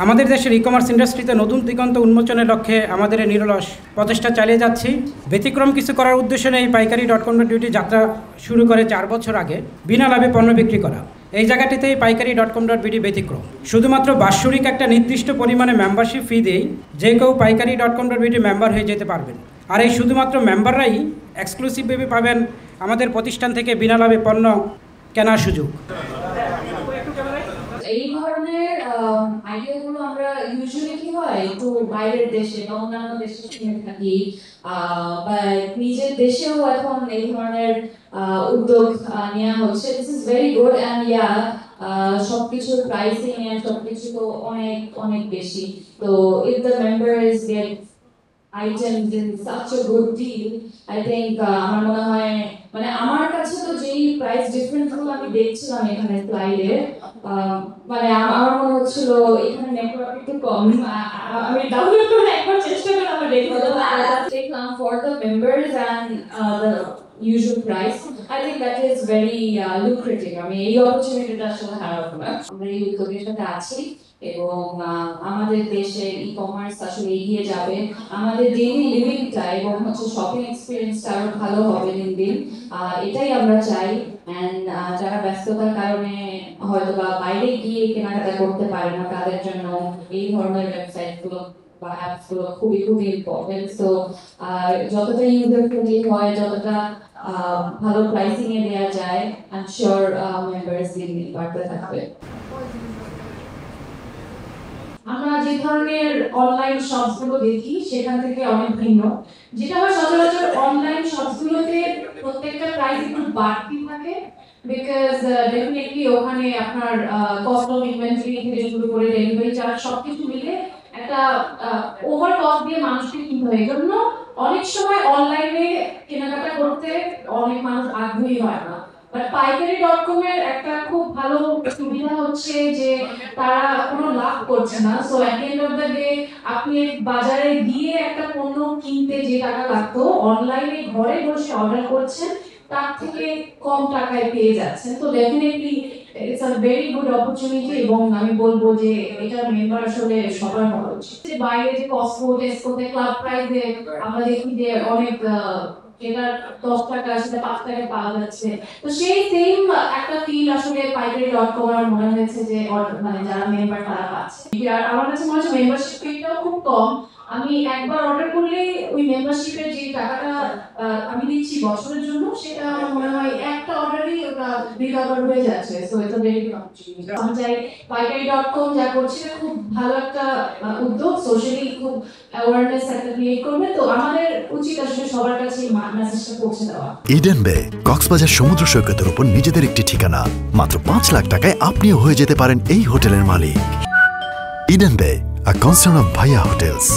আমাদের দেশের ই-কমার্স ইন্ডাস্ট্রিতে নতুন দিগন্ত উন্মোচনের লক্ষ্যে আমাদের নিরলস প্রচেষ্টা চালিয়ে যাচ্ছি। ব্যতিক্রম কিছু করার উদ্দেশ্য নেই পাইকারি.com.bt যাত্রা শুরু করে 4 বছর আগে বিনা লাভে পণ্য বিক্রি করা। এই জায়গাটিতেই পাইকারি.com.bt ব্যতিক্রম। শুধুমাত্র বাৎসরিক একটা নির্দিষ্ট পরিমাণে মেম্বারশিপ ফি দিয়েই যে কেউ পাইকারি.com.bt মেম্বার হয়ে যেতে পারবেন। আর এই শুধুমাত্র মেম্বাররাই এক্সক্লুসিভভাবে পাবেন আমাদের প্রতিষ্ঠান থেকে বিনা লাভে পণ্য কেনার সুযোগ। এই ধরনের আইডিয়াগুলো আমরা ইউজুয়ালি কি হয় একটু বাইরের দেশে বা অন্যান্য দেশে শুনে থাকি, বা নিজের দেশেও এখন এই ধরনের উদ্যোগ নেওয়া হচ্ছে। This is very good and সবকিছুর প্রাইসিং এন্ড সবকিছু তো অনেক অনেক বেশি। তো if the members get items in such a good deal, I think আমার মনে হয় মানে আমার কাছে তো যেই প্রাইস ডিফারেন্স গুলো আমি দেখছিলাম এখানে স্লাইডে, মানে আমার মনে হচ্ছিল এখানে নেটওয়ার্ক একটু কম। আমি ডাউনলোড করে একবার চেষ্টা করে আমার দেখলাম for the members and the usual price. I think that is very lucrative. আমি এই অপরচুনিটিটা আসলে হারাবো না। আমরা এই উদ্যোগের সাথে আছি এবং আমাদের দেশে ই-কমার্স আসলে এগিয়ে যাবে, আমাদের ডেইলি লিভিংটা এবং শপিং এক্সপিরিয়েন্সটা আরো ভালো হবে দিন দিন, এটাই আমরা চাই। এন্ড যারা ব্যস্ততার কারণে হয়তো বা বাইরে গিয়ে কেনাকাটা করতে পারে না, তাদের জন্য এই ধরনের ওয়েবসাইটগুলো বা অ্যাপসগুলো খুবই খুবই ইম্পর্টেন্ট। সো যতটা ইউজার ফ্রেন্ডলি হয়, যতটা ভালো প্রাইসিং এ দেওয়া যায়, আই এম শিওর মেম্বার্স দিন দিন বাড়তে থাকবে। আমরা যে ধরনের অনলাইন শপসগুলো দেখি সেখান থেকে অনেক ভিন্ন। যেটা হয় সচরাচর অনলাইন শপসগুলোতে প্রত্যেকটা প্রাইস একটু বাড়তি থাকে, বিকজ ডেফিনেটলি ওখানে আপনার কস্ট অফ ইনভেন্টরি থেকে শুরু করে ডেলিভারি চার্জ সবকিছু মিলে একটা ওভার কস্ট দিয়ে মানুষকে কিনতে হয়। এজন্য অনেক সময় অনলাইনে কেনাকাটা করতে অনেক মানুষ আগ্রহী হয় না। বাট পাইকারি.com এর একটা খুব ভালো সুবিধা হচ্ছে যে তারা কোনো লাভ করছে না। So at the end of the day আপনি বাজারে গিয়ে একটা পণ্য কিনতে যে টাকা লাগতো, অনলাইনে ঘরে বসে অর্ডার করছেন তার থেকে কম টাকায় পেয়ে যাচ্ছেন। তো definitely it's a very good opportunity এবং আমি বলবো যে এটা মেম্বার আসলে সবার হওয়া উচিত। যে বাইরে যে কস্টকো, টেস্কোতে ক্লাব প্রাইসে আমরা দেখি যে অনেক যেটা 10 টাকা সেটা 5 টাকায় পাওয়া যাচ্ছে। তো সেই সেম একটা ফিল আসলে পাইকারি.com এর মনে হয়েছে যে মানে যারা মেম্বার তারা পাচ্ছে। আর আমার কাছে মনে হচ্ছে মেম্বারশিপ ফিটাও খুব কম। আমি একবার অর্ডার করলে ওই মেম্বারশিপের যে টাকাটা আমি দিচ্ছি বছরের জন্য, সেটা আমার মনে হয় একটা অর্ডারই ওটা রিকভার হয়ে যাচ্ছে। So it's a very good opportunity. আমি চাই পাইকারি.com যা করছে খুব ভালো একটা উদ্যোগ, সোশ্যালি খুব অ্যাওয়ারনেস একটা ক্রিয়েট করবে। তো আমাদের উচিত আসলে সবার কাছে মেসেজটা পৌঁছে দেওয়া। ইডেন বে কক্সবাজার সমুদ্র সৈকতের উপর নিজেদের একটি ঠিকানা। মাত্র 5 লাখ টাকায় আপনিও হয়ে যেতে পারেন এই হোটেলের মালিক। ইডেন বে, a concern of Bhaiya Hotels.